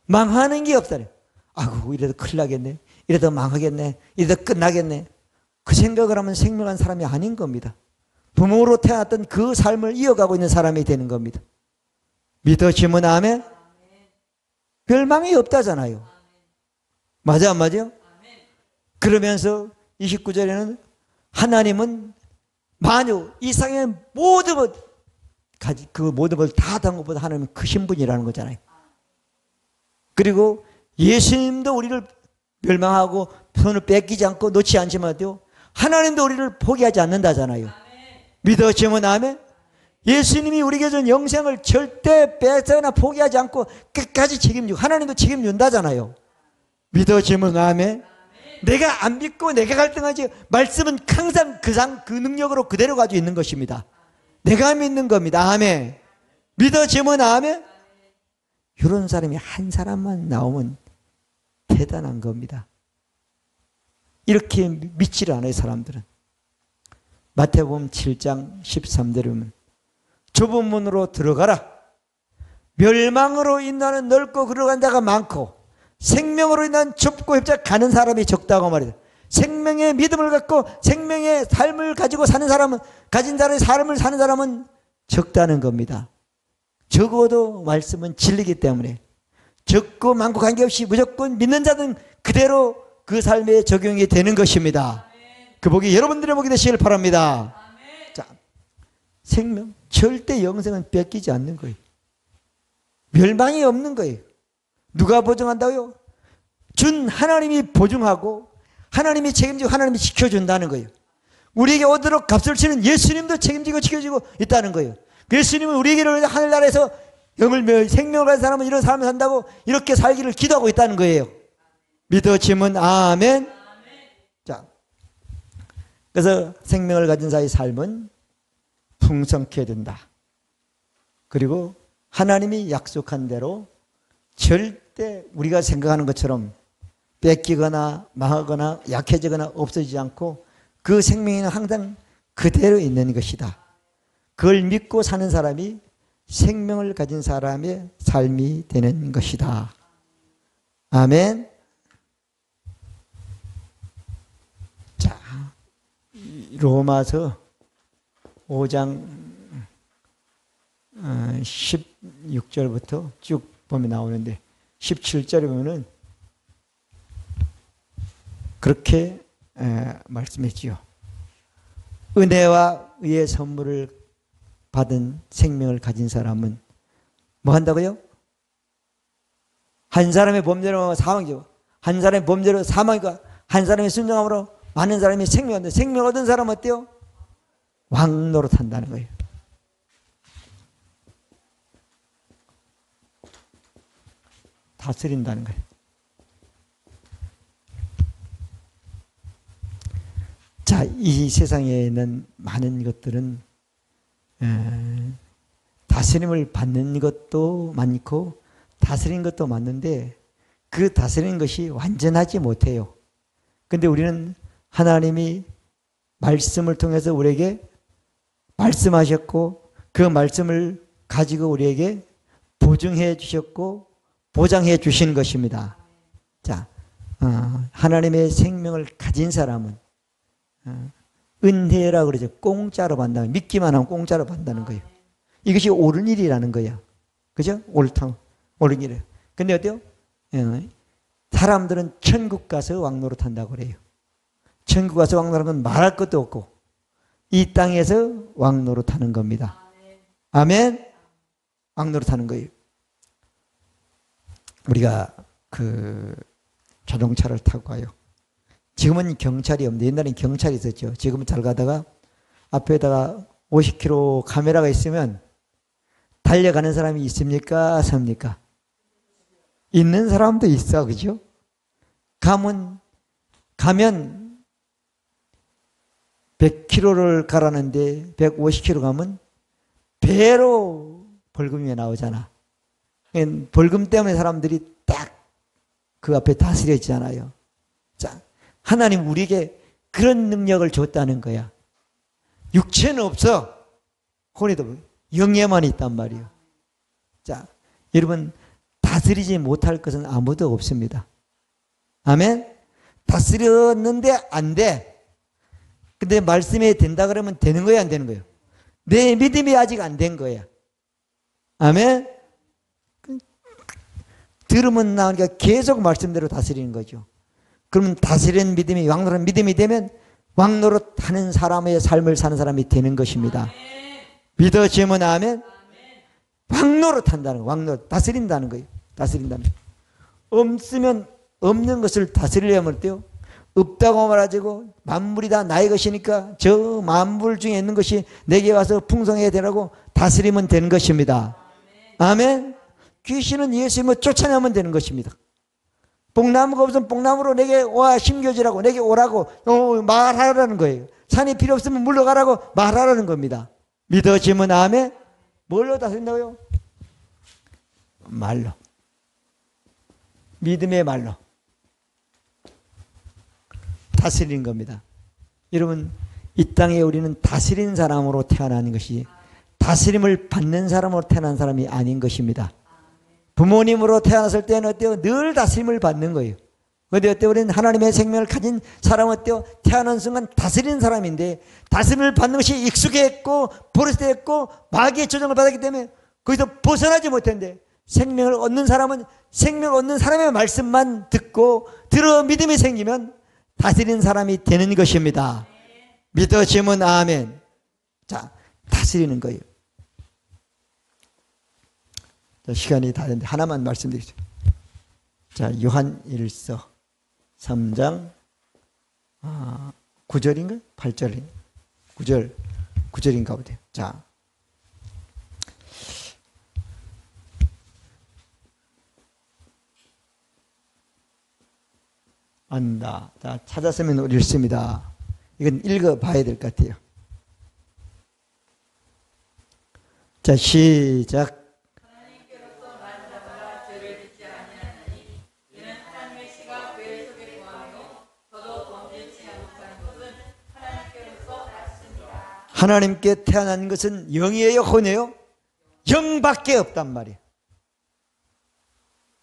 망하는 게 없다는 거예요. 아이고, 이래도 큰일 나겠네. 이러다 망하겠네, 이러다 끝나겠네, 그 생각을 하면 생명한 사람이 아닌 겁니다. 부모로 태어났던 그 삶을 이어가고 있는 사람이 되는 겁니다. 믿어지면 아멘? 멸망이 없다잖아요. 맞아, 안 맞아요? 그러면서 29절에는 하나님은 만유, 이 세상의 모든 것, 그 모든 걸 다 단 것보다 하나님은 크신 분이라는 거잖아요. 그리고 예수님도 우리를 멸망하고 손을 뺏기지 않고 놓지 않지만요, 하나님도 우리를 포기하지 않는다잖아요. 믿어지면 아멘? 예수님이 우리에게 준 영생을 절대 뺏거나 포기하지 않고 끝까지 책임지고 하나님도 책임진다잖아요. 믿어지면 아멘? 내가 안 믿고 내가 갈등하지, 말씀은 항상 그 능력으로 그대로 가지고 있는 것입니다. 내가 믿는 겁니다. 아멘. 믿어지면 아멘? 이런 사람이 한 사람만 나오면 대단한 겁니다. 이렇게 믿지를 않아요, 사람들은. 마태복음 7장 13절에 보면 좁은 문으로 들어가라. 멸망으로 인하는 넓고 들어간 자가 많고 생명으로 인한 좁고 협착 가는 사람이 적다고 말이다. 생명의 믿음을 갖고 생명의 삶을 가지고 사는 사람은, 가진 자의 삶을 사는 사람은 적다는 겁니다. 적어도 말씀은 진리이기 때문에 적고 많고 관계없이 무조건 믿는 자는 그대로 그 삶에 적용이 되는 것입니다. 그 복이 여러분들의 복이 되시길 바랍니다. 자, 생명, 절대 영생은 뺏기지 않는 거예요. 멸망이 없는 거예요. 누가 보증한다고요? 준 하나님이 보증하고 하나님이 책임지고 하나님이 지켜준다는 거예요. 우리에게 오도록 값을 치는 예수님도 책임지고 지켜주고 있다는 거예요. 예수님은 우리에게 하늘나라에서 생명을 가진 사람은 이런 삶을 산다고 이렇게 살기를 기도하고 있다는 거예요. 믿어지면 아멘. 자, 그래서 생명을 가진 자의 삶은 풍성케 된다. 그리고 하나님이 약속한 대로 절대 우리가 생각하는 것처럼 뺏기거나 망하거나 약해지거나 없어지지 않고 그 생명은 항상 그대로 있는 것이다. 그걸 믿고 사는 사람이 생명을 가진 사람의 삶이 되는 것이다. 아멘. 자, 로마서 5장 16절부터 쭉 보면 나오는데 17절에 보면은 그렇게 말씀했지요. 은혜와 의의 선물을 받은 생명을 가진 사람은 뭐 한다고요? 한 사람의 범죄로 사망이죠. 한 사람의 범죄로 사망이고 한 사람의 순종함으로 많은 사람이 생명을 얻는, 생명을 얻은 사람은 어때요? 왕노릇 한다는 거예요. 다스린다는 거예요. 자, 이 세상에 있는 많은 것들은 다스림을 받는 것도 많고 다스리는 것도 많은데 그 다스리는 것이 완전하지 못해요. 근데 우리는 하나님이 말씀을 통해서 우리에게 말씀하셨고 그 말씀을 가지고 우리에게 보증해 주셨고 보장해 주신 것입니다. 자, 하나님의 생명을 가진 사람은 은혜라고 그러죠. 공짜로 받는다. 믿기만 하면 공짜로 받는다는 거예요. 이것이 옳은 일이라는 거야. 그죠? 옳은 일이에요. 근데 어때요? 사람들은 천국 가서 왕노릇 한다고 그래요. 천국 가서 왕노릇하는 건 말할 것도 없고 이 땅에서 왕노릇 하는 겁니다. 아멘? 왕노릇 하는 거예요. 우리가 그 자동차를 타고 가요. 지금은 경찰이 없는데 옛날엔 경찰이 있었죠. 지금은 잘 가다가 앞에다가 50km 카메라가 있으면 달려가는 사람이 있습니까? 섭니까? 있는 사람도 있어. 그죠? 가면 100km를 가라는데 150km 가면 배로 벌금이 나오잖아. 벌금 때문에 사람들이 딱 그 앞에 다스려지잖아요. 자, 하나님 우리에게 그런 능력을 줬다는 거야. 육체는 없어. 혼에도 영에만 있단 말이에요. 자, 여러분 다스리지 못할 것은 아무도 없습니다. 아멘? 다스렸는데 안 돼. 근데 말씀이 된다 그러면 되는 거야, 안 되는 거예요? 내 믿음이 아직 안 된 거야. 아멘? 들으면 나오니까 계속 말씀대로 다스리는 거죠. 그러면 다스리는 믿음이 왕노릇 믿음이 되면 왕노릇 하는 사람의 삶을 사는 사람이 되는 것입니다. 믿어지면 아멘? 왕노릇 한다는 거, 왕노릇. 다스린다는 거예요. 다스린다는 거. 없으면 없는 것을 다스리려면 어때요? 없다고 말하지고 만물이 다 나의 것이니까 저 만물 중에 있는 것이 내게 와서 풍성해야 되라고 다스리면 되는 것입니다. 아멘. 귀신은 예수님을 쫓아내면 되는 것입니다. 뽕나무가 없으면 뽕나무로 내게 와 심겨지라고 내게 오라고 말하라는 거예요. 산이 필요 없으면 물러가라고 말하라는 겁니다. 믿어지면 아멘. 뭘로 다스린다고요? 말로. 믿음의 말로 다스리는 겁니다. 여러분, 이 땅에 우리는 다스리는 사람으로 태어나는 것이 다스림을 받는 사람으로 태어난 사람이 아닌 것입니다. 부모님으로 태어났을 때는 어때요? 늘 다스림을 받는 거예요. 그런데 어때요? 우리는 하나님의 생명을 가진 사람은 어때요? 태어난 순간 다스리는 사람인데 다스림을 받는 것이 익숙했고 버릇됐고 마귀의 조정을 받았기 때문에 거기서 벗어나지 못했는데 생명을 얻는 사람은 생명을 얻는 사람의 말씀만 듣고 들어 믿음이 생기면 다스리는 사람이 되는 것입니다. 믿어지면 아멘. 자, 다스리는 거예요. 자, 시간이 다 됐는데 하나만 말씀드리겠습니다. 자, 요한일서 3장 9절인가요? 8절인가요? 9절인가 보네요. 자, 안다. 자, 찾았으면 읽습니다. 이건 읽어봐야 될 것 같아요. 자, 시작.
하나님께로서 난 자마다 죄를 짓지 아니하나니 이는 하나님의 씨가 죄 속에 거하며 저도 범죄치 못하는 것은 하나님께로서 났습니다.
하나님께 태어난 것은 영이에요, 혼이에요? 영밖에 없단 말이에요.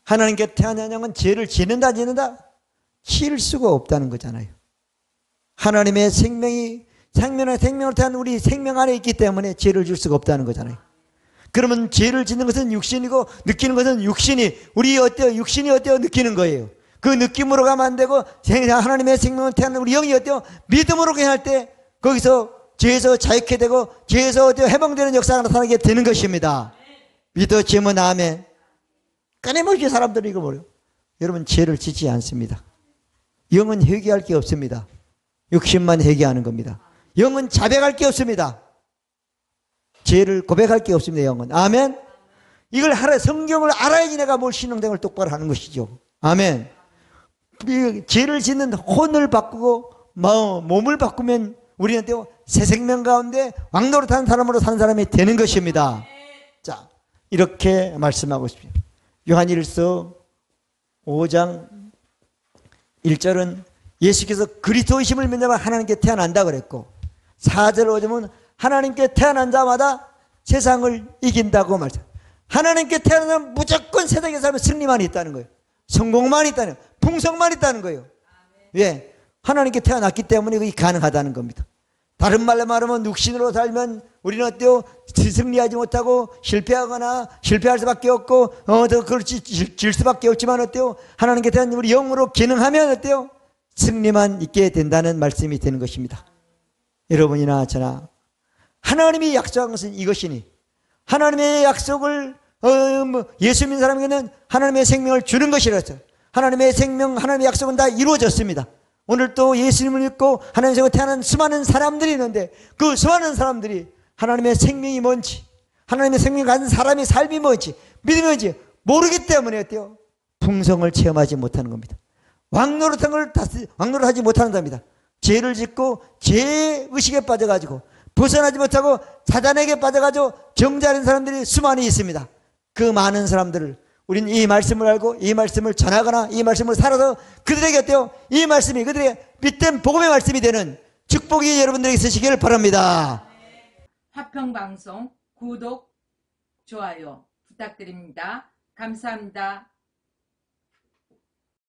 하나님께 태어난 영은 죄를 짓는다, 지을 수가 없다는 거잖아요. 하나님의 생명이 생명을 태어난 우리 생명 안에 있기 때문에 죄를 질 수가 없다는 거잖아요. 그러면 죄를 짓는 것은 육신이고 느끼는 것은 육신이 우리 어때요? 육신이 어때요? 느끼는 거예요. 그 느낌으로 가면 안 되고 하나님의 생명을 태어난 우리 영이 어때요? 믿음으로 그냥 할 때 거기서 죄에서 자유케 되고 죄에서 어때요? 해방되는 역사가 나타나게 되는 것입니다. 믿어지면 아멘. 끊임없이 사람들이 이거 모르요. 여러분, 죄를 짓지 않습니다. 영은 회개할 게 없습니다. 육신만 회개하는 겁니다. 영은 자백할 게 없습니다. 죄를 고백할 게 없습니다. 영은. 아멘. 이걸 성경을 알아야지 내가 뭘 신앙생활을 똑바로 하는 것이죠. 아멘. 죄를 짓는 혼을 바꾸고 몸을 바꾸면 우리는 새 생명 가운데 왕노릇하는 사람으로 사는 사람이 되는 것입니다. 자, 이렇게 말씀하고 싶습니다. 요한일서 5장 1절은 예수께서 그리스도이심을 믿으면 하나님께 태어난다 그랬고 4절 5절은 하나님께 태어난 자마다 세상을 이긴다고 말했어요. 하나님께 태어나면 무조건 세상에 살면 승리만 있다는 거예요. 성공만 있다는 거예요. 풍성만 있다는 거예요. 왜? 하나님께 태어났기 때문에 그게 가능하다는 겁니다. 다른 말로 말하면 육신으로 살면 우리는 어때요? 승리하지 못하고 실패할 수밖에 없고 그걸 질 수밖에 없지만 어때요? 하나님께 대한 우리 영으로 기능하면 어때요? 승리만 있게 된다는 말씀이 되는 것입니다. 여러분이나 저나 하나님이 약속한 것은 이것이니 하나님의 약속을 예수 믿는 사람에게는 하나님의 생명을 주는 것이라서 하나님의 생명, 하나님의 약속은 다 이루어졌습니다. 오늘 또 예수님을 믿고 하나님의 생명을 태어난 수많은 사람들이 있는데 그 수많은 사람들이 하나님의 생명이 뭔지 하나님의 생명을 가진 사람의 삶이 뭔지 믿음이 뭔지 모르기 때문에 어때요? 풍성을 체험하지 못하는 겁니다. 왕노릇하지 못하는 사람입니다. 죄를 짓고 죄의식에 빠져가지고 벗어나지 못하고 사단에게 빠져가지고 정죄하는 사람들이 수많이 있습니다. 그 많은 사람들을 우리는 이 말씀을 알고 이 말씀을 전하거나 이 말씀을 살아서 그들에게 어때요? 이 말씀이 그들에게 믿된 복음의 말씀이 되는 축복이 여러분들에게 있으시기를 바랍니다.
화평방송 구독, 좋아요 부탁드립니다. 감사합니다.